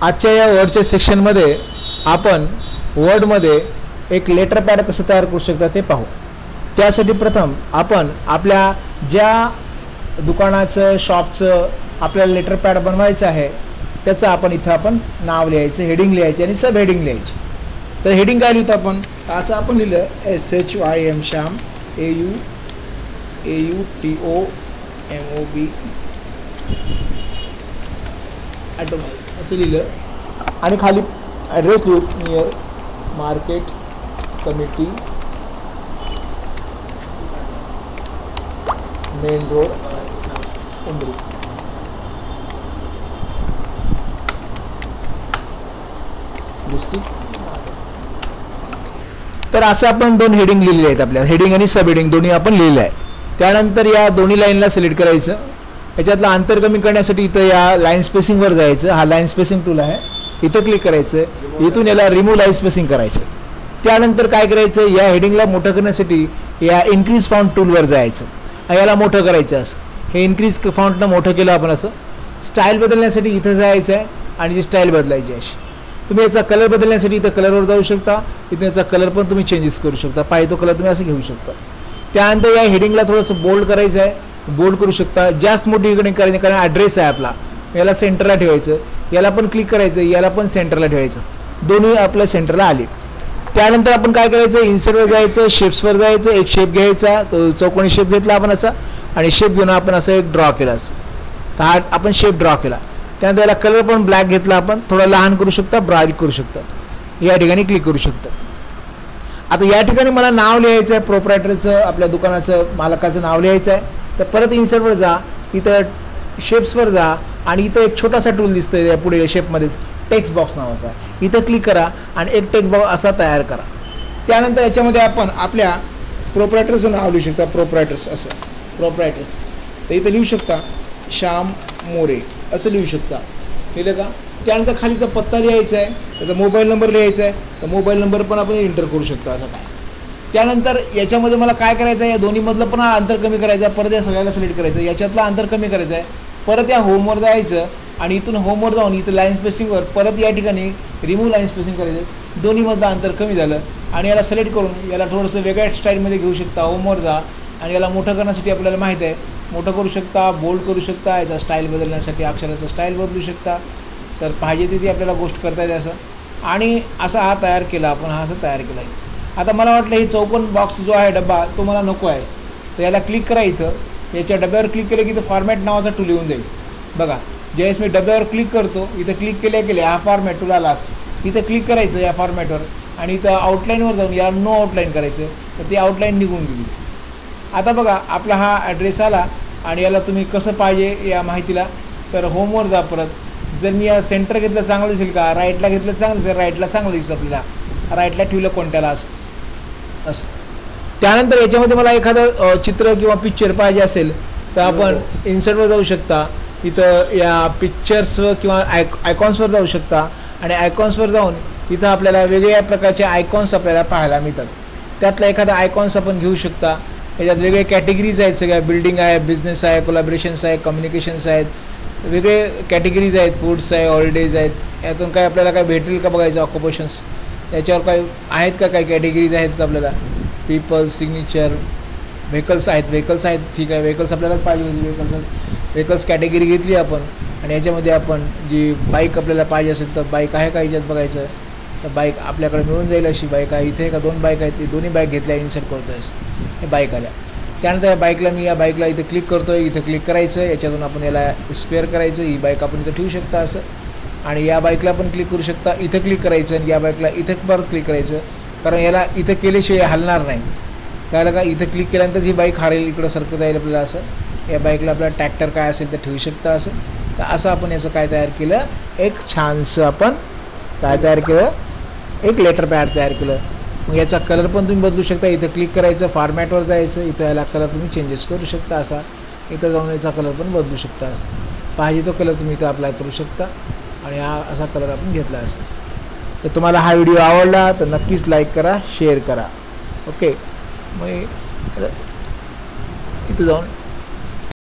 आजच्या या वर्डच्या सेक्शनमध्ये आपण वर्डमध्ये एक लेटर पॅड कसं तयार करू शकता ते पाहू. त्यासाठी प्रथम आपण आपल्या ज्या दुकानाचं शॉपचं आपल्याला लेटर पॅड बनवायचं आहे त्याचं आपण इथं आपण नाव लिहायचं, हेडिंग लिहायची आणि सब हेडिंग लिहायची. तर हेडिंग काय लिहितो आपण, असं आपण लिहिलं SHYM श्याम AUTOMOB ॲटोमाइज असं लिहिलं आणि खाली ॲड्रेस लिहू near market committee main road Umri. District. तर असं आपण दोन हेडिंग लिहिलेले आहेत, आपल्या हेडिंग आणि सब हेडिंग दोन्ही आपण लिहिलं आहे. त्यानंतर या दोन्ही लाईनला सिलेक्ट करायचं. याच्यातलं अंतर कमी करण्यासाठी इथं या लाईन स्पेसिंगवर जायचं. हा लाईन स्पेसिंग टूल आहे, इथं क्लिक करायचं. इथून याला रिमूव्ह लाईन स्पेसिंग करायचं. त्यानंतर काय करायचं, या हेडिंगला मोठं करण्यासाठी या इन्क्रीज फॉन्ट टूलवर जायचं. याला मोठं करायचं. असं हे इन्क्रीज फॉन्टनं मोठं केलं आपण. असं स्टाईल बदलण्यासाठी इथं जायचं आहे आणि जी स्टाईल बदलायची अशी. तुम्ही याचा कलर बदलण्यासाठी इथं कलरवर जाऊ शकता. इथं याचा कलर पण तुम्ही चेंजेस करू शकता. पाहिजे तो कलर तुम्ही असं घेऊ शकता. त्यानंतर या हेडिंगला थोडंसं बोल्ड करायचं आहे, बोल्ड करू शकता. जास्त मोठी हेडिंग करायची कारण ॲड्रेस आहे आपला, याला सेंटरला ठेवायचं. याला पण क्लिक करायचं, याला पण सेंटरला ठेवायचं. दोन्ही आपल्या सेंटरला आले. त्यानंतर आपण काय करायचं, इन्सर्टवर जायचं, शेप्सवर जायचं. एक शेप घ्यायचा, तो चौकोनी शेप घेतला आपण असा आणि शेप घेऊन आपण असं एक ड्रॉ केला. असं तर हा आपण शेप ड्रॉ केला. त्यानंतर याला कलर पण ब्लॅक घेतला आपण, थोडा लहान करू शकता, ब्राईट करू शकता. या ठिकाणी क्लिक करू शकता. आता या ठिकाणी मला नाव लिहायचं आहे, प्रोप्रायटरचं आपल्या दुकानाचं मालकाचं नाव लिहायचं आहे. तर परत इन्सर्टवर जा, इथं शेप्सवर जा आणि इथं एक छोटासा टूल दिसतोय या पुढे शेपमध्येच, टेक्स्ट बॉक्स नावाचा. इथं क्लिक करा आणि एक टेक्स्ट बॉक्स असा तयार करा. त्यानंतर याच्यामध्ये आपण आपल्या प्रोप्रायटरचं नाव लिहू शकता. प्रोप्रायटर्स असं प्रोप्रायटर्स. तर इथं लिहू शकता श्याम मोरे असं लिहू शकता. लिहिलं का. त्यानंतर खालीचा पत्ता लिहायचा आहे, त्याचा मोबाईल नंबर लिहायचा आहे. तर मोबाईल नंबर पण आपण एंटर करू शकतो असं काय. त्यानंतर याच्यामध्ये मला काय करायचं आहे, या दोन्हीमधलं पण अंतर कमी करायचं आहे. परत या सगळ्याला सिलेक्ट करायचं, याच्यातलं अंतर कमी करायचं आहे. परत या होमवर जायचं आणि इथून होमवर जाऊन इथं लाईन स्पेसिंगवर परत या ठिकाणी रिमूव्ह लाईन स्पेसिंग करायचं. दोन्हीमधलं अंतर कमी झालं आणि याला सिलेक्ट करून याला थोडंसं वेगळ्या स्टाईलमध्ये घेऊ शकता. होमवर जा आणि याला मोठं करण्यासाठी आपल्याला माहीत आहे, मोठं करू शकता, बोल्ड करू शकता. याचा स्टाईल बदलण्यासाठी अक्षराचा स्टाईल बदलू शकता. तर पाहिजे तिथे आपल्याला गोष्ट करता येते असं. आणि असा हा तयार केला आपण, हा असं तयार केला आहे. आता मला वाटलं ही चौकोन बॉक्स जो आहे डब्बा तो मला नको आहे. तर याला क्लिक करा. इथं याच्या डब्यावर क्लिक केलं की इथं फॉर्मॅट नावाचा टूल येऊन जाईल. बघा ज्यावेळेस मी डब्यावर क्लिक करतो, इथं क्लिक केल्या हा फॉर्मॅट टूल आला असं. इथं क्लिक करायचं या फॉर्मॅटवर आणि इथं आउटलाईनवर जाऊन याला नो आउटलाईन करायचं. तर ती आउटलाईन निघून गेली. आता बघा आपला हा ॲड्रेस आला आणि याला तुम्ही कसं पाहिजे या माहितीला. तर होमवर जा परत. जर मी या सेंटर घेतलं चांगलं दिसेल का, राईटला घेतलं चांगलं दिसेल, राईटला चांगलं दिसतं आपल्याला. राईटला ठेवलं कोणत्याला असं. त्यानंतर याच्यामध्ये मला एखादं चित्र किंवा पिक्चर पाहिजे असेल तर आपण इन्सर्टवर जाऊ शकता. इथं या पिक्चर्स किंवा आयकॉन्सवर जाऊ शकता आणि आयकॉन्सवर जाऊन इथं आपल्याला वेगवेगळ्या प्रकारचे आयकॉन्स आपल्याला पाहायला मिळतात. त्यातला एखादा आयकॉन्स आपण घेऊ शकता. याच्यात वेगवेगळे कॅटेगरीज आहेत सगळ्या. बिल्डिंग आहे, बिझनेस आहे, कोलॅबरेशन्स आहे, कम्युनिकेशन्स आहेत, वेगळे कॅटेगरीज आहेत, फूड्स आहे, हॉलिडेज आहेत. यातून काय आपल्याला काय भेटेल का बघायचं. ऑक्युपेशन्स याच्यावर काय आहेत का, काही कॅटेगरीज आहेत का आपल्याला. पीपल्स, सिग्नेचर, व्हेकल्स आहेत. ठीक आहे, व्हेकल्स आपल्यालाच पाहिजे होती. व्हेकल्स कॅटेगरी घेतली आपण आणि याच्यामध्ये आपण जी बाईक आपल्याला पाहिजे असेल तर बाईक आहे का याच्यात बघायचं. तर बाईक आपल्याकडे मिळून जाईल अशी बाईक आहे. इथे का दोन बाईक आहेत, ती दोन्ही बाईक घेतल्या इन्सर्ट करतोय. हे बाईक आल्या. त्यानंतर या बाईकला मी या बाईकला इथे क्लिक करतोय. इथं क्लिक करायचं, याच्यातून आपण याला स्क्वेअर करायचं. ही बाईक आपण इथं ठेवू शकता असं. आणि या बाईकला पण क्लिक करू शकता. इथं क्लिक करायचं आणि या बाईकला इथं परत क्लिक करायचं. कारण याला इथं केल्याशिवाय हलणार नाही. कळलं का. इथं क्लिक केल्यानंतर ही बाईक हरेल, इकडं सरकत जाईल आपल्याला असं. या बाईकला आपल्याला ट्रॅक्टर काय असेल तर ठेवू शकता असं. तर असं आपण याचं काय तयार केलं, एक छानसं आपण काय तयार केलं, एक लेटर पॅड तयार केलं. मग याचा कलर पण तुम्ही बदलू शकता. इथं क्लिक करायचं, फॉर्मॅटवर जायचं, इथं याला कलर तुम्ही चेंजेस करू शकता असा. इथं जाऊन याचा कलर पण बदलू शकता असं. पाहिजे तो कलर तुम्ही इथं अप्लाय करू शकता आणि हा असा कलर आपण घेतला असं. तर तुम्हाला हा व्हिडिओ आवडला तर नक्कीच लाईक करा, शेअर करा. ओके. मग इथं जाऊन